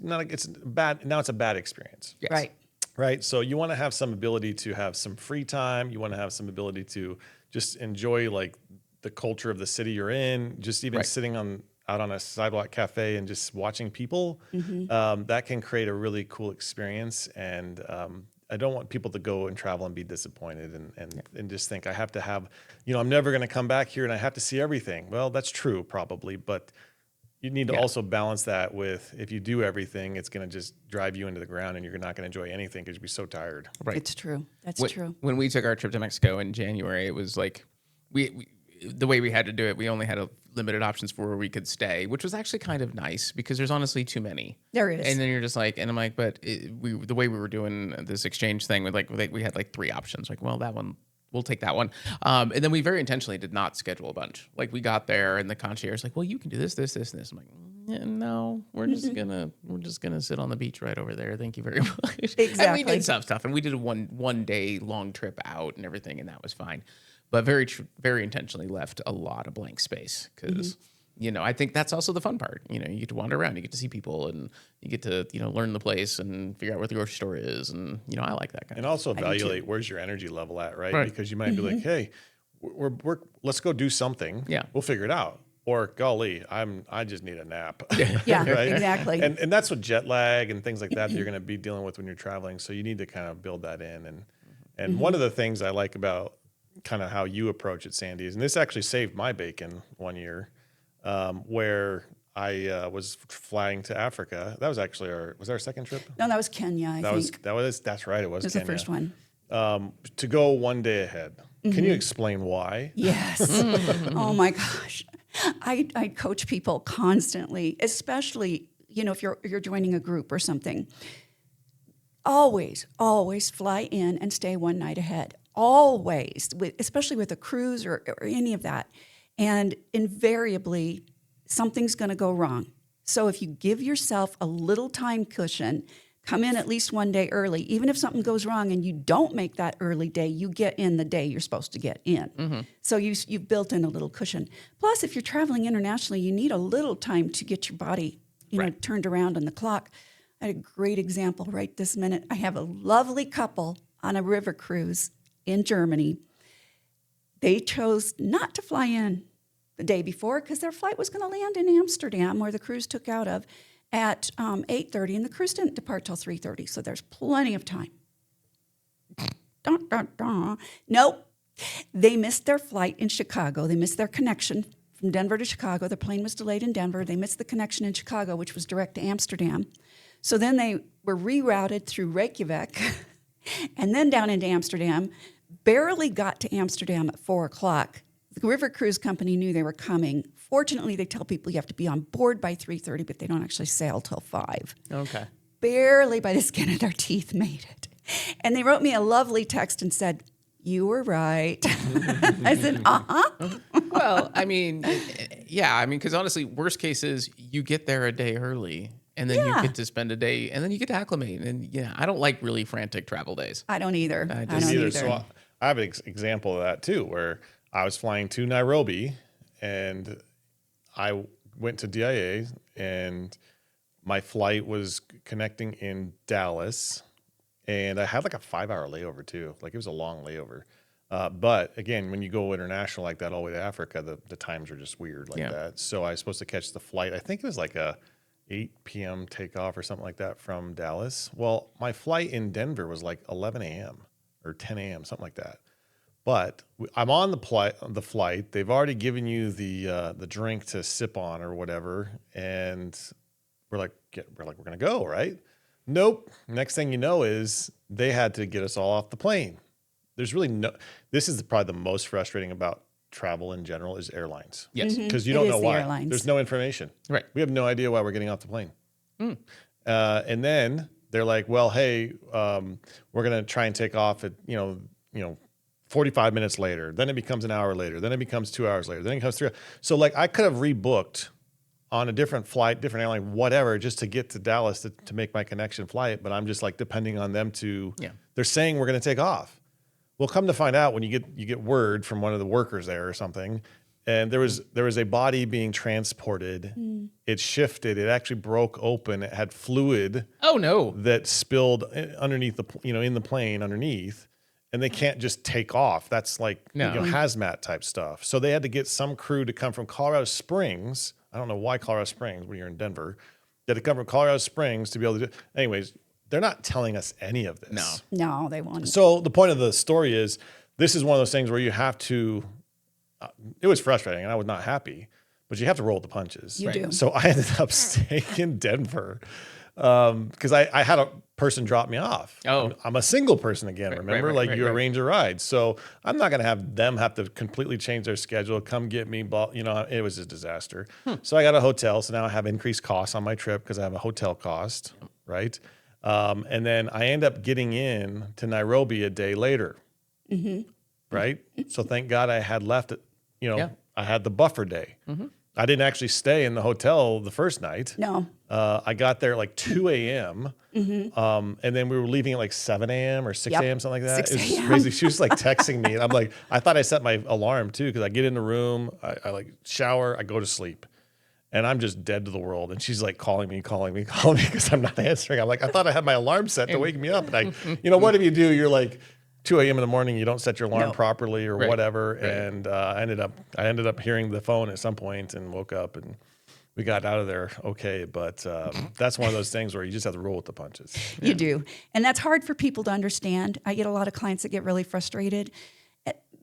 bad. Now it's a bad experience. Yes. Right. Right. So you want to have some ability to have some free time. You want to have some ability to just enjoy like the culture of the city you're in. Just even Right. sitting on out on a sidewalk cafe and just watching people, that can create a really cool experience. And I don't want people to go and travel and be disappointed and just think I have to have, I'm never going to come back here and I have to see everything. Well, that's true probably, but you need to also balance that with, if you do everything, it's going to just drive you into the ground and you're not going to enjoy anything because you'll be so tired. Right. It's true. That's true. When we took our trip to Mexico in January, it was like we the way we had to do it, we only had a limited options for where we could stay, which was actually kind of nice because there's honestly too many. There is. And then you're just like, and I'm like, but the way we were doing this exchange thing with we had like 3 options. Like, well, that one, we'll take that one. And then we very intentionally did not schedule a bunch. Like we got there and the concierge was like, well, you can do this, this, this, and this. I'm like, no, we're just gonna sit on the beach right over there. Thank you very much. Exactly. And we did some stuff, and we did a one day long trip out and everything, and that was fine. But very intentionally left a lot of blank space because I think that's also the fun part. You get to wander around, you get to see people, and you get to learn the place and figure out what the grocery store is, and I like that kind. And also evaluate where's your energy level at, right? Because you might be like, hey, we're let's go do something. Yeah, we'll figure it out. Or golly, I just need a nap. Yeah, right? Exactly. And that's what jet lag and things like that you're going to be dealing with when you're traveling. So you need to kind of build that in. And one of the things I like about kind of how you approach it, Sandy, is, and this actually saved my bacon one year, where I was flying to Africa. That was actually our second trip? No, that was Kenya, I think. That's right. It was It was Kenya. the first one. To go one day ahead. Can you explain why? Yes. Oh my gosh. I coach people constantly, especially, if you're joining a group or something. Always fly in and stay one night ahead. Always, especially with a cruise or any of that. And invariably, something's going to go wrong. So if you give yourself a little time cushion, come in at least one day early. Even if something goes wrong and you don't make that early day, you get in the day you're supposed to get in. So you've built in a little cushion. Plus, if you're traveling internationally, you need a little time to get your body, turned around on the clock. I had a great example right this minute. I have a lovely couple on a river cruise in Germany. They chose not to fly in the day before because their flight was going to land in Amsterdam, where the cruise took out of, at 8:30, and the cruise didn't depart till 3:30, so there's plenty of time. Nope. They missed their flight in Chicago. They missed their connection from Denver to Chicago. The plane was delayed in Denver. They missed the connection in Chicago, which was direct to Amsterdam. So then they were rerouted through Reykjavik and then down into Amsterdam, barely got to Amsterdam at 4 o'clock. The river cruise company knew they were coming. Fortunately, they tell people you have to be on board by 3:30, but they don't actually sail till 5. Okay. Barely by the skin of their teeth made it. And they wrote me a lovely text and said, "You were right." I said, Well, because honestly, worst case is you get there a day early, and then you get to spend a day, and then you get to acclimate. And I don't like really frantic travel days. I don't either. I don't Neither. either. So I have an example of that too, where I was flying to Nairobi, and I went to DIA, and my flight was connecting in Dallas, and I had like a 5-hour layover too. Like it was a long layover. But again, when you go international like that all the way to Africa, the times are just weird like that. So I was supposed to catch the flight. I think it was like a 8 p.m. takeoff or something like that from Dallas. Well, my flight in Denver was like 11 a.m. or 10 a.m., something like that. But I'm on the flight. They've already given you the drink to sip on or whatever, and we're like, we're gonna go, right? Nope. Next thing you know is they had to get us all off the plane. There's really this is probably the most frustrating about travel in general is airlines. Yes. Because you don't know why. Airlines. There's no information. Right. We have no idea why we're getting off the plane. And then they're like, well, hey, we're going to try and take off at, 45 minutes later. Then it becomes an hour later. Then it becomes 2 hours later. Then it becomes 3 hours. So like I could have rebooked on a different flight, different airline, whatever, just to get to Dallas to make my connection flight. But I'm just like depending on them to, they're saying we're going to take off. Well, come to find out when you get word from one of the workers there or something, and there was a body being transported. It shifted. It actually broke open. It had fluid. Oh no! That spilled underneath in the plane underneath, and they can't just take off. That's like hazmat type stuff. So they had to get some crew to come from Colorado Springs. I don't know why Colorado Springs when you're in Denver. They had to come from Colorado Springs to be able to do. Anyways, they're not telling us any of this. No, they won't. So the point of the story is, this is one of those things where you have to. It was frustrating, and I was not happy, but you have to roll with the punches. You do. So I ended up staying in Denver because I had a person drop me off. Oh. I'm a single person again, remember? Right. Arrange a ride. So I'm not going to have them have to completely change their schedule, come get me. It was a disaster. So I got a hotel. So now I have increased costs on my trip because I have a hotel cost, right? And then I end up getting in to Nairobi a day later, right? So thank God I had left it, I had the buffer day. I didn't actually stay in the hotel the first night. No. I got there at like 2 a.m. And then we were leaving at like 7 a.m. or 6 a.m., something like that. 6 It was crazy. She was like texting me. And I'm like, I thought I set my alarm too, because I get in the room, I like shower, I go to sleep. And I'm just dead to the world. And she's like calling me because I'm not answering. I'm like, I thought I had my alarm set to wake me up. And what if you do? You're like 2 a.m. in the morning, you don't set your alarm properly or whatever. Right. And I ended up hearing the phone at some point and woke up and we got out of there okay. But that's one of those things where you just have to roll with the punches. You do. And that's hard for people to understand. I get a lot of clients that get really frustrated.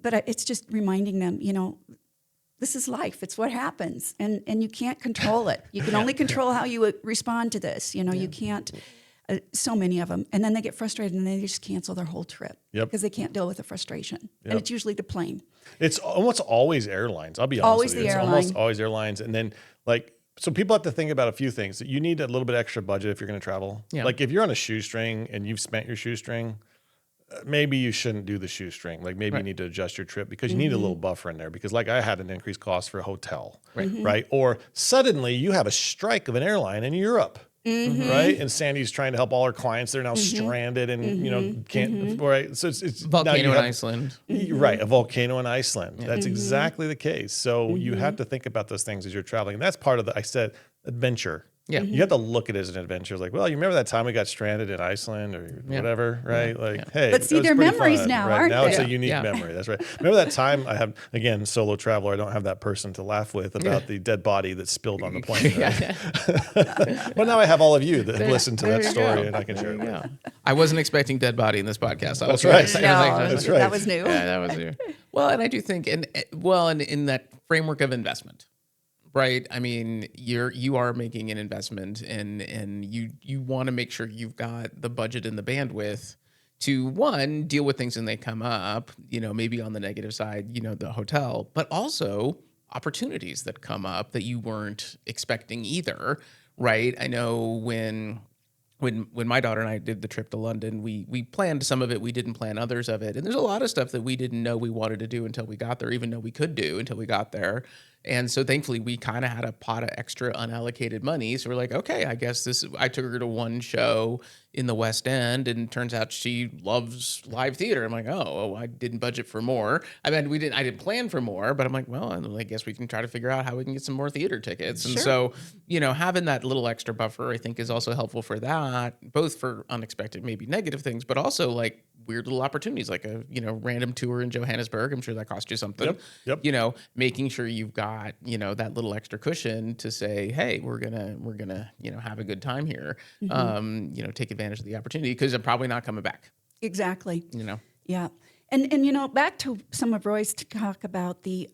But it's just reminding them, this is life. It's what happens. And you can't control it. You can only control how you respond to this. You can't. So many of them. And then they get frustrated and they just cancel their whole trip because they can't deal with the frustration. And it's usually the plane. It's almost always airlines. I'll be honest Always with you. the airline. It's almost always airlines. And then so people have to think about a few things. You need a little bit extra budget if you're going to travel. Yeah. Like if you're on a shoestring and you've spent your shoestring, maybe you shouldn't do the shoestring. Like maybe you need to adjust your trip because you need a little buffer in there because like I had an increased cost for a hotel, right? Or suddenly you have a strike of an airline in Europe. Right, and Sandy's trying to help all her clients. They're now stranded and can't. Right, so it's volcano in Iceland. Right, a volcano in Iceland. That's exactly the case. So you have to think about those things as you're traveling, and that's part of I said adventure. Yeah, you have to look at it as an adventure. Like, well, you remember that time we got stranded in Iceland or whatever, right? Like, hey, but see, they're memories fun, now, right? aren't now they? It's a unique memory. That's right. Remember that time I have again solo traveler. I don't have that person to laugh with about the dead body that spilled on the plane. Right? Well, now I have all of you that have listened to that story, and I can share it. With you. I wasn't expecting dead body in this podcast. That's right. That's right. That was new. Yeah, that was new. Well, and I do think, and in that framework of investment. Right. I mean, you are making an investment and you want to make sure you've got the budget and the bandwidth to one, deal with things when they come up, maybe on the negative side, the hotel, but also opportunities that come up that you weren't expecting either. Right. I know when my daughter and I did the trip to London, we planned some of it. We didn't plan others of it. And there's a lot of stuff that we didn't know we wanted to do until we got there, even though we could do until we got there. And so thankfully we kind of had a pot of extra unallocated money. So we're like, okay, I guess I took her to one show in the West End and turns out she loves live theater. I'm like, oh, I didn't budget for more. I mean, I didn't plan for more, but I'm like, well, I guess we can try to figure out how we can get some more theater tickets. Sure. And so, having that little extra buffer, I think is also helpful for that, both for unexpected, maybe negative things, but also like weird little opportunities, like a, random tour in Johannesburg. I'm sure that cost you something. Yep. Making sure you've got, that little extra cushion to say, hey, we're gonna, have a good time here. Take advantage of the opportunity because I'm probably not coming back. Exactly. Yeah. And back to some of Roy's talk about the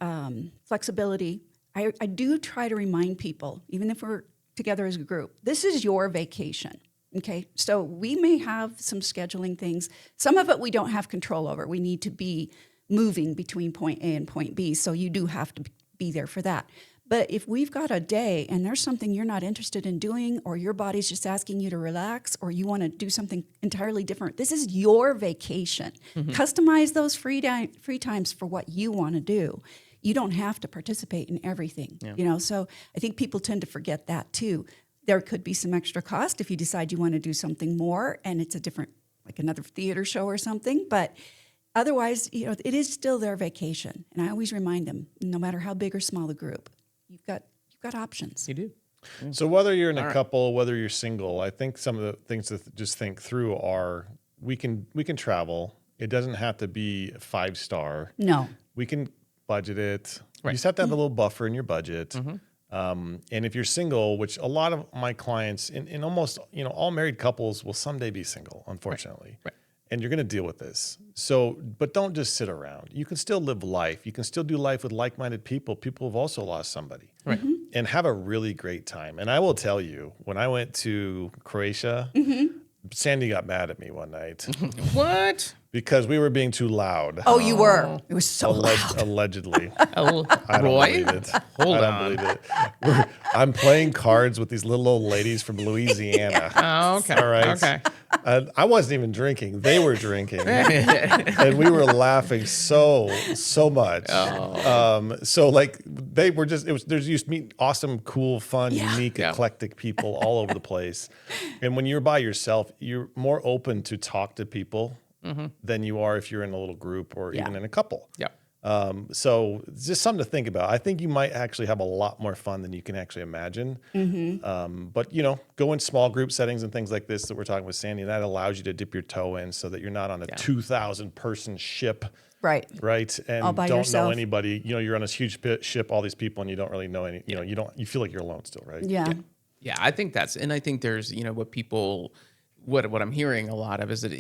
flexibility, I do try to remind people, even if we're together as a group, this is your vacation. Okay, so we may have some scheduling things. Some of it we don't have control over. We need to be moving between point A and point B, so you do have to be there for that. But if we've got a day and there's something you're not interested in doing, or your body's just asking you to relax, or you want to do something entirely different, this is your vacation. Customize those free times for what you want to do. You don't have to participate in everything, So I think people tend to forget that too. There could be some extra cost if you decide you want to do something more and it's a different, like another theater show or something. But otherwise, it is still their vacation. And I always remind them, no matter how big or small the group, you've got options. You do. So whether you're in a couple, whether you're single, I think some of the things to just think through are we can travel It doesn't have to be 5-star. No. We can budget it. Right. You just have to have a little buffer in your budget. And if you're single, which a lot of my clients and almost, all married couples will someday be single, unfortunately. Right. And you're going to deal with this. So, but don't just sit around. You can still live life. You can still do life with like-minded people. People have also lost somebody. Right. And have a really great time. And I will tell you, when I went to Croatia, Sandy got mad at me one night What? because we were being too loud. Oh, you were. It was so loud. Allegedly. Oh, I don't Roy? believe it. Hold I don't on. believe it. I'm playing cards with these little old ladies from Louisiana. Oh, okay. All right. Okay. And I wasn't even drinking. They were drinking. And we were laughing so much. So like they were just, there's used to meet awesome, cool, fun, unique, eclectic people all over the place. And when you're by yourself, you're more open to talk to people than you are if you're in a little group or even in a couple. Yeah. So it's just something to think about. I think you might actually have a lot more fun than you can actually imagine. But go in small group settings and things like this that we're talking with Sandy, and that allows you to dip your toe in so that you're not on a 2,000 person ship. Right. And all by don't yourself. know anybody. You're on this huge ship, all these people, and you don't really know any. You feel like you're alone still, right? Yeah. Yeah, I think I think there's, what I'm hearing a lot of is that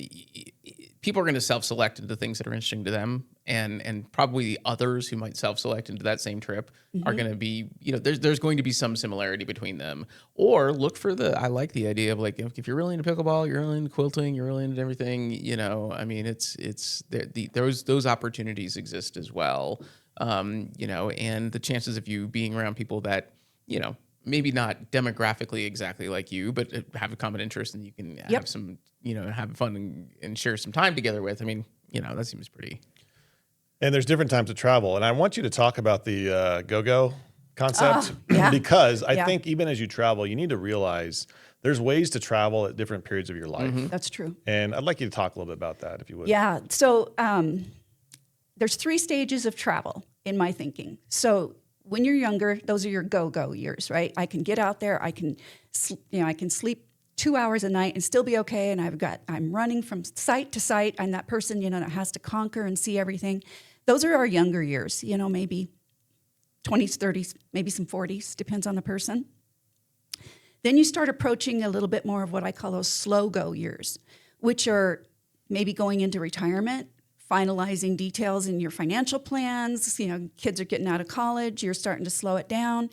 people are going to self-select into things that are interesting to them, and probably others who might self-select into that same trip are going to be, there's going to be some similarity between them. Or look for I like the idea of like, if you're really into pickleball, you're really into quilting, you're really into everything, it's those opportunities exist as well. And the chances of you being around people that, maybe not demographically exactly like you, but have a common interest and you can have some, have fun and share some time together with. That seems pretty. And there's different times to travel. And I want you to talk about the go-go concept because I think even as you travel, you need to realize there's ways to travel at different periods of your life. That's true. And I'd like you to talk a little bit about that, if you would. Yeah. So there's 3 stages of travel in my thinking. So when you're younger, those are your go-go years, right? I can get out there. I can, I can sleep 2 hours a night and still be okay. And I'm running from site to site. I'm that person, that has to conquer and see everything. Those are our younger years, maybe 20s, 30s, maybe some 40s, depends on the person. Then you start approaching a little bit more of what I call those slow-go years, which are maybe going into retirement, finalizing details in your financial plans. Kids are getting out of college. You're starting to slow it down,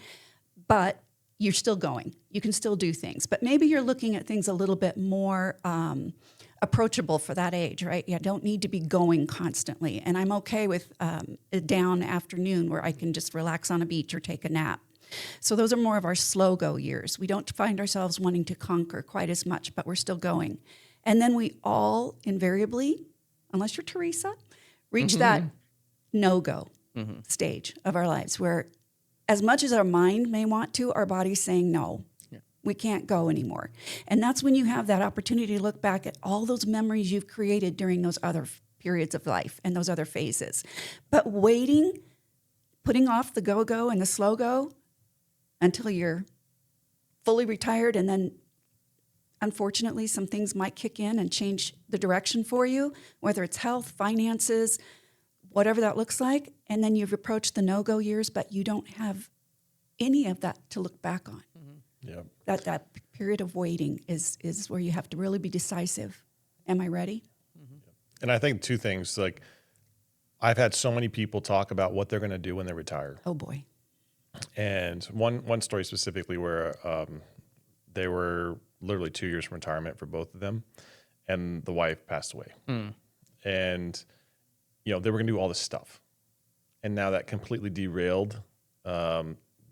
but you're still going. You can still do things, but maybe you're looking at things a little bit more approachable for that age, right? You don't need to be going constantly. And I'm okay with a down afternoon where I can just relax on a beach or take a nap. So those are more of our slow-go years. We don't find ourselves wanting to conquer quite as much, but we're still going. And then we all invariably, unless you're Teresa, reach that no-go stage of our lives where as much as our mind may want to, our body's saying no. We can't go anymore. And that's when you have that opportunity to look back at all those memories you've created during those other periods of life and those other phases. But waiting, putting off the go-go and the slow-go until you're fully retired, and then unfortunately, some things might kick in and change the direction for you, whether it's health, finances, whatever that looks like. And then you've approached the no-go years, but you don't have any of that to look back on. Yeah. That period of waiting is where you have to really be decisive. Am I ready? And I think 2 things, like I've had so many people talk about what they're going to do when they retire. Oh, boy. And one story specifically where they were literally 2 years from retirement for both of them, and the wife passed away. And, they were going to do all this stuff. And now that completely derailed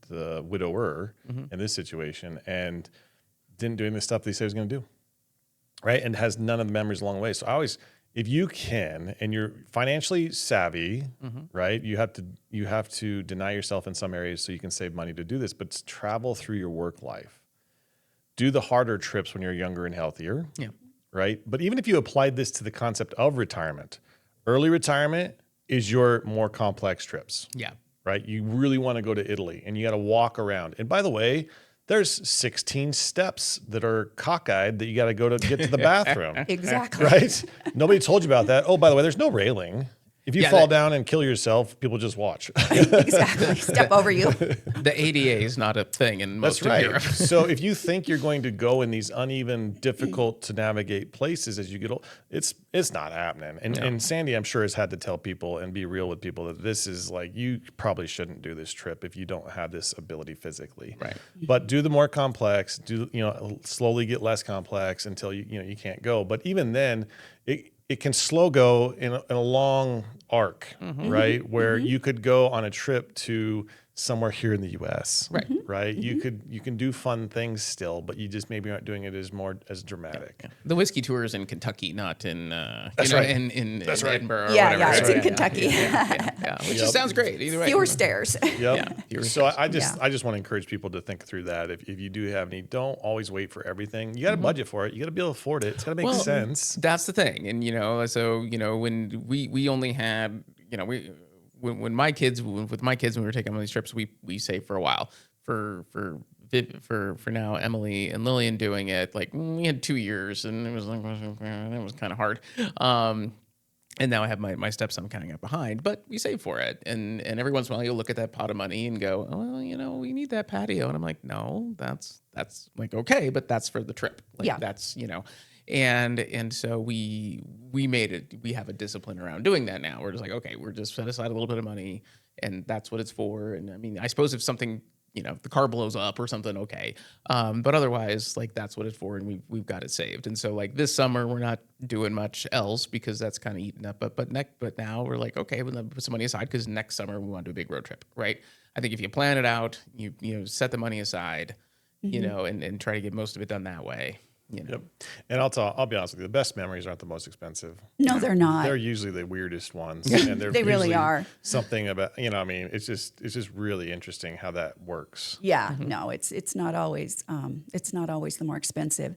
the widower in this situation and didn't do any of the stuff that he said he was going to do, right? And has none of the memories along the way. So I always, if you can, and you're financially savvy, right? You have to deny yourself in some areas so you can save money to do this, but travel through your work life. Do the harder trips when you're younger and healthier, right? But even if you applied this to the concept of retirement, early retirement is your more complex trips. Yeah. Right? You really want to go to Italy and you got to walk around. And by the way, there's 16 steps that are cockeyed that you got to go to get to the bathroom. Exactly. Right? Nobody told you about that. Oh, by the way, there's no railing. If you fall down and kill yourself, people just watch. Exactly. Step over you. The ADA is not a thing in most That's right. of Europe. So if you think you're going to go in these uneven, difficult to navigate places as you get old, it's not happening. And Sandy, I'm sure, has had to tell people and be real with people that this is like, you probably shouldn't do this trip if you don't have this ability physically. Right. But do the more complex, slowly get less complex until you can't go. But even then, it can slow go in a long arc, right? Where you could go on a trip to somewhere here in the U.S. Right? You can do fun things still, but you just maybe aren't doing it as dramatic. Yeah. The whiskey tour is in Kentucky, not in That's right. in That's right. Edinburgh. Or Yeah, whatever. it's in Kentucky. Which just sounds great. Either way, Fewer stairs. Yep. fewer So stairs. I just want to encourage people to think through that. If you do have any, don't always wait for everything. You got to budget for it. You got to be able to afford it. It's got to make sense. That's the thing, and when we only had when my kids when we were taking on these trips, we saved for a while for now Emily and Lillian doing it. Like we had 2 years, and it was kind of hard. And now I have my stepson kind of got behind, but we save for it. And every once in a while you'll look at that pot of money and go, oh, well, we need that patio. And I'm like, no, that's like, okay, but that's for the trip. Like that's, and so we made it, we have a discipline around doing that now. We're just like, okay, we're just set aside a little bit of money and that's what it's for. And I mean, I suppose if something, the car blows up or something, okay. But otherwise, like that's what it's for, and we've got it saved. And so like this summer, we're not doing much else because that's kind of eaten up. But now we're like, okay, we'll put some money aside because next summer we want to do a big road trip, right? I think if you plan it out, you set the money aside, and try to get most of it done that way. Yep. And I'll be honest with you, the best memories aren't the most expensive. No, they're not. They're usually the weirdest ones. And They really are. Something about, it's just really interesting how that works. Yeah, no, it's not always the more expensive.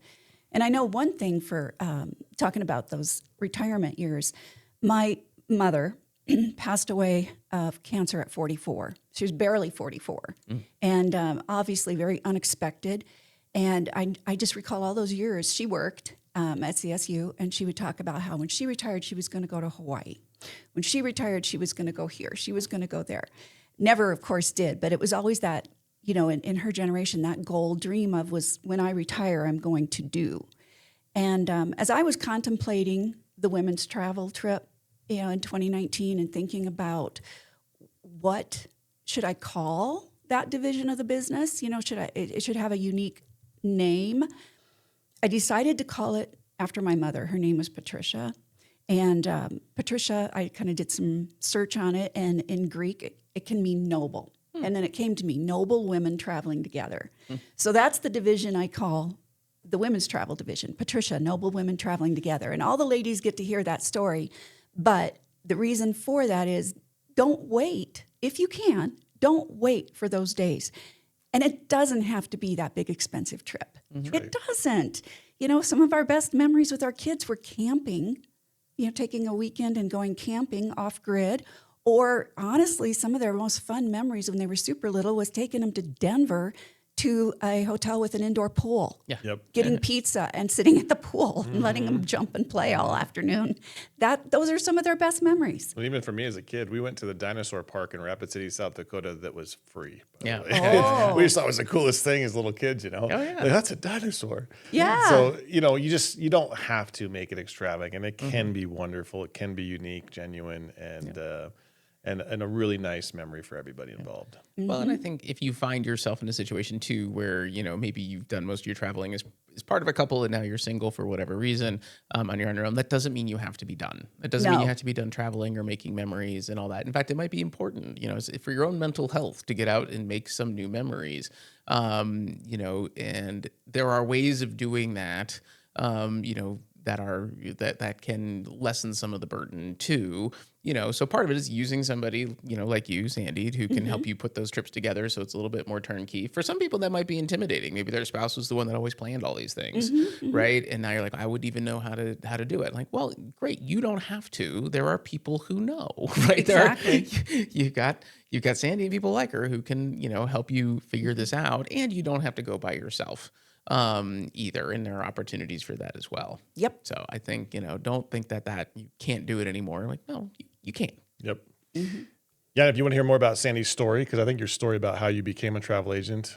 And I know one thing for talking about those retirement years, my mother passed away of cancer at 44. She was barely 44, and obviously very unexpected. And I just recall all those years she worked at CSU, and she would talk about how when she retired, she was going to go to Hawaii. When she retired, she was going to go here. She was going to go there. Never, of course, did, but it was always that, in her generation, that goal dream of was when I retire, I'm going to do. And as I was contemplating the women's travel trip, in 2019 and thinking about what should I call that division of the business, it should have a unique name. I decided to call it after my mother. Her name was Patricia. And Patricia, I kind of did some search on it, and in Greek, it can mean noble. And then it came to me, noble women traveling together. So that's the division I call the women's travel division, Patricia, noble women traveling together. And all the ladies get to hear that story. But the reason for that is don't wait. If you can, don't wait for those days. And it doesn't have to be that big, expensive trip. It doesn't. Some of our best memories with our kids were camping, taking a weekend and going camping off grid. Or honestly, some of their most fun memories when they were super little was taking them to Denver to a hotel with an indoor pool. Yeah. Yep. Getting pizza and sitting at the pool and letting them jump and play all afternoon. Those are some of their best memories. Well, even for me as a kid, we went to the dinosaur park in Rapid City, South Dakota that was free. Yeah. Oh. We just thought it was the coolest thing as little kids, Oh, yeah. Like, that's a dinosaur. Yeah. So, you don't have to make it extravagant. It can be wonderful. It can be unique, genuine, and a really nice memory for everybody involved. Well, and I think if you find yourself in a situation too where maybe you've done most of your traveling as part of a couple and now you're single for whatever reason on your own, that doesn't mean you have to be done. It doesn't mean you have to be done traveling or making memories and all that. In fact, it might be important, for your own mental health to get out and make some new memories. And there are ways of doing that, that can lessen some of the burden too. So part of it is using somebody, like you, Sandy, who can help you put those trips together so it's a little bit more turnkey. For some people, that might be intimidating. Maybe their spouse was the one that always planned all these things, right? And now you're like, I wouldn't even know how to do it. Like, well, great, you don't have to. There are people who know, right? Exactly. You've got Sandy and people like her who can, help you figure this out, and you don't have to go by yourself either. And there are opportunities for that as well. Yep. So I think, don't think that you can't do it anymore. Like, no, you can. Yep. Yeah, if you want to hear more about Sandy's story, because I think your story about how you became a travel agent,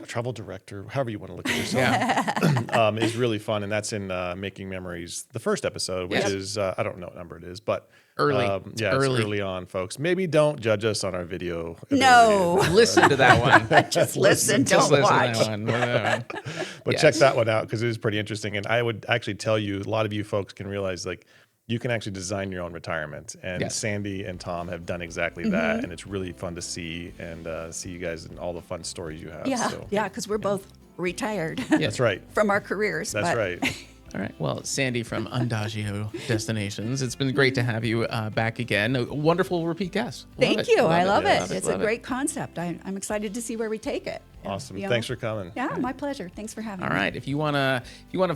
travel director, however you want to look at yourself, is really fun. And that's in Making Memories, the first episode, which is, I don't know what number it is, but early. It's early on, folks. Maybe don't judge us on our video. No. Listen to that one. Just listen, don't watch. To that one. But check that one out because it is pretty interesting. And I would actually tell you, a lot of you folks can realize like you can actually design your own retirement. And Sandy and Tom have done exactly that. And it's really fun to see and see you guys and all the fun stories you have. Yeah, because we're both retired. That's right. From our careers. That's right. All right. Well, Sandy from Andagio Destinations, it's been great to have you back again. A wonderful repeat guest. Thank you. I love it. it. It's a great concept. I'm excited to see where we take it. Awesome. Thanks for coming. Yeah, my pleasure. Thanks for having me. All right. If you wanna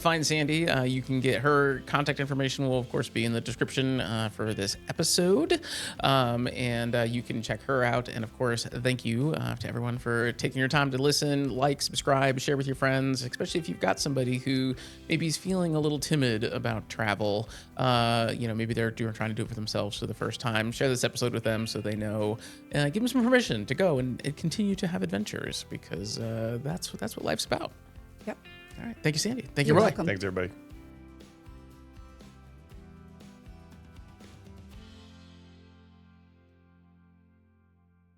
find Sandy, you can get her contact information. Will of course be in the description for this episode, and you can check her out. And of course, thank you to everyone for taking your time to listen, like, subscribe, share with your friends, especially if you've got somebody who maybe is feeling a little timid about travel. Maybe they're trying to do it for themselves for the first time. Share this episode with them so they know. Give them some permission to go and continue to have adventures because that's what life's about. Yep. All right. Thank you, Sandy. Thank you, You're Roy. welcome. Thanks, everybody.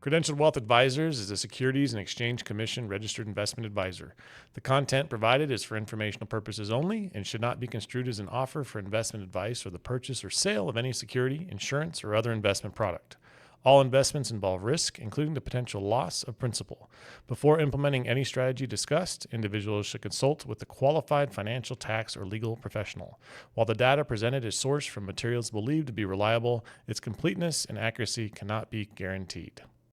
Credentialed Wealth Advisors is a Securities and Exchange Commission registered investment advisor. The content provided is for informational purposes only and should not be construed as an offer for investment advice or the purchase or sale of any security, insurance, or other investment product. All investments involve risk, including the potential loss of principal. Before implementing any strategy discussed, individuals should consult with a qualified financial, tax, or legal professional. While the data presented is sourced from materials believed to be reliable, its completeness and accuracy cannot be guaranteed.